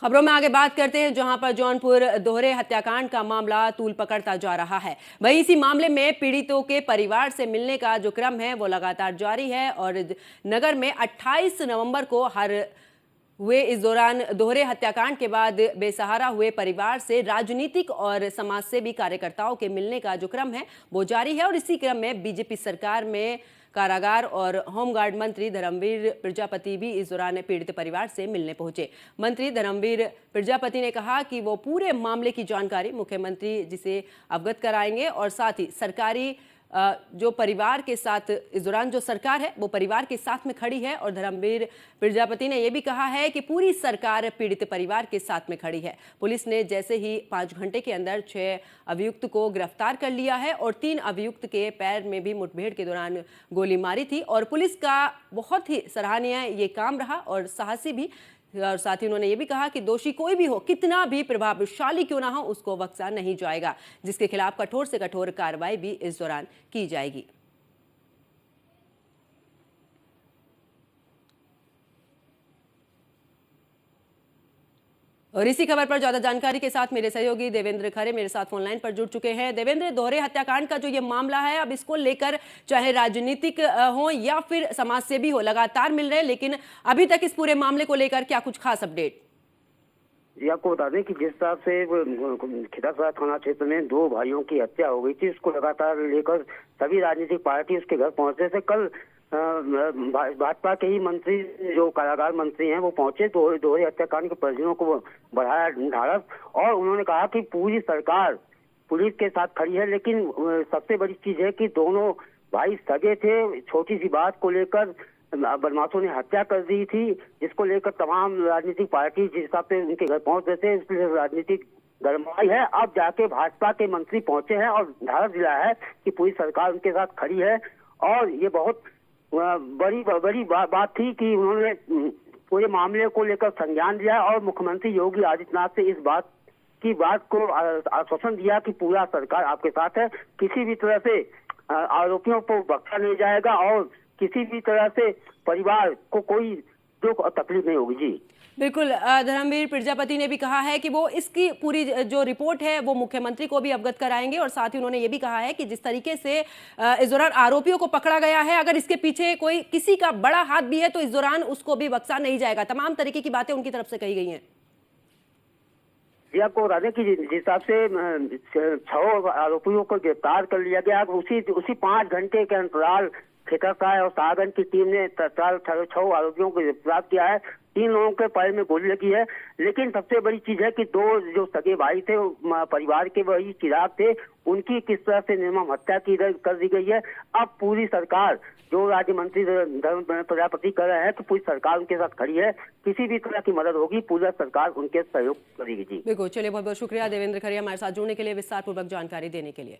खबरों में आगे बात करते हैं, जहां पर जौनपुर दोहरे हत्याकांड का मामला तूल पकड़ता जा रहा है। वहीं इसी मामले में पीड़ितों के परिवार से मिलने का जो क्रम है वो लगातार जारी है और नगर में 28 नवंबर को हर हुए इस दौरान दोहरे हत्याकांड के बाद बेसहारा हुए परिवार से राजनीतिक और समाजसेवी कार्यकर्ताओं के मिलने का जो क्रम है वो जारी है। और इसी क्रम में बीजेपी सरकार में कारागार और होमगार्ड मंत्री धर्मवीर प्रजापति भी इस दौरान पीड़ित परिवार से मिलने पहुंचे। मंत्री धर्मवीर प्रजापति ने कहा कि वो पूरे मामले की जानकारी मुख्यमंत्री जी से अवगत कराएंगे और साथ ही सरकारी जो परिवार के साथ इस दौरान जो सरकार है वो परिवार के साथ में खड़ी है। और धर्मवीर प्रजापति ने यह भी कहा है कि पूरी सरकार पीड़ित परिवार के साथ में खड़ी है। पुलिस ने जैसे ही 5 घंटे के अंदर 6 अभियुक्त को गिरफ्तार कर लिया है और 3 अभियुक्त के पैर में भी मुठभेड़ के दौरान गोली मारी थी। और पुलिस का बहुत ही सराहनीय ये काम रहा और साहसी भी। और साथ ही उन्होंने ये भी कहा कि दोषी कोई भी हो, कितना भी प्रभावशाली क्यों ना हो, उसको बख्शा नहीं जाएगा, जिसके खिलाफ कठोर से कठोर कार्रवाई भी इस दौरान की जाएगी। और इसी खबर पर ज्यादा जानकारी के साथ मेरे सहयोगी देवेंद्र खरे मेरे साथ फोन लाइन पर जुड़ चुके हैं। देवेंद्र, दोहरे हत्याकांड का जो ये मामला है, अब इसको लेकर चाहे राजनीतिक हो या फिर समाज से भी हो, लगातार मिल रहे हैं, लेकिन अभी तक इस पूरे मामले को लेकर क्या कुछ खास अपडेट? जी, आपको बता दें कि जिस हिसाब से खिदकसराय थाना क्षेत्र में 2 भाइयों की हत्या हो गई थी, उसको लगातार लेकर सभी राजनीतिक पार्टी उसके घर पहुंचे थे। कल भाजपा के ही मंत्री, जो कारागार मंत्री हैं, वो पहुंचे, दोहरे हत्याकांड के परिजनों को बढ़ाया ढाढ़स और उन्होंने कहा कि पूरी सरकार पुलिस के साथ खड़ी है। लेकिन सबसे बड़ी चीज है कि दोनों भाई सगे थे। छोटी सी बात को लेकर बदमाशों ने हत्या कर दी थी, जिसको लेकर तमाम राजनीतिक पार्टी जिस हिसाब से उनके घर पहुंच गए थे, इसलिए राजनीतिक गरमाई है। अब जाके भाजपा के मंत्री पहुंचे हैं और ढाढ़स दिलाया है कि पूरी सरकार उनके साथ खड़ी है। और ये बहुत बड़ी बात थी कि उन्होंने पूरे मामले को लेकर संज्ञान लिया और मुख्यमंत्री योगी आदित्यनाथ से इस बात को आश्वासन दिया कि पूरा सरकार आपके साथ है, किसी भी तरह से आरोपियों को बख्शा नहीं जाएगा और किसी भी तरह से परिवार को कोई दुख और तकलीफ नहीं होगी। जी बिल्कुल, धर्मवीर प्रजापति ने भी कहा है कि वो इसकी पूरी जो रिपोर्ट है वो मुख्यमंत्री को भी अवगत कराएंगे और साथ ही उन्होंने ये भी कहा है कि जिस तरीके से इस दौरान आरोपियों को पकड़ा गया है, अगर इसके पीछे कोई किसी का बड़ा हाथ भी है तो इस दौरान उसको भी बख्शा नहीं जाएगा। तमाम तरीके की बातें उनकी तरफ से कही गई हैं। जी, आपको बता दें कि जिस हिसाब से 6 आरोपियों को गिरफ्तार कर लिया गया, उसी 5 घंटे के अंतराल खिदकसराय और सागन की टीम ने तत्काल 6 आरोपियों को गिरफ्तार किया है। 3 लोगों के पैर में गोली लगी है। लेकिन सबसे बड़ी चीज है कि 2 जो सगे भाई थे, परिवार के वही चिराग थे, उनकी किस तरह से निर्मम हत्या कर दी गई है। अब पूरी सरकार, जो राज्य मंत्री धर्म प्रजापति कर रहे हैं, तो पूरी सरकार उनके साथ खड़ी है। किसी भी तरह की मदद होगी, पूरा सरकार उनके सहयोग करेगी। जी बिल्कुल, चलिए, बहुत बहुत शुक्रिया देवेंद्र खरे हमारे साथ जुड़ने के लिए, विस्तार पूर्वक जानकारी देने के लिए।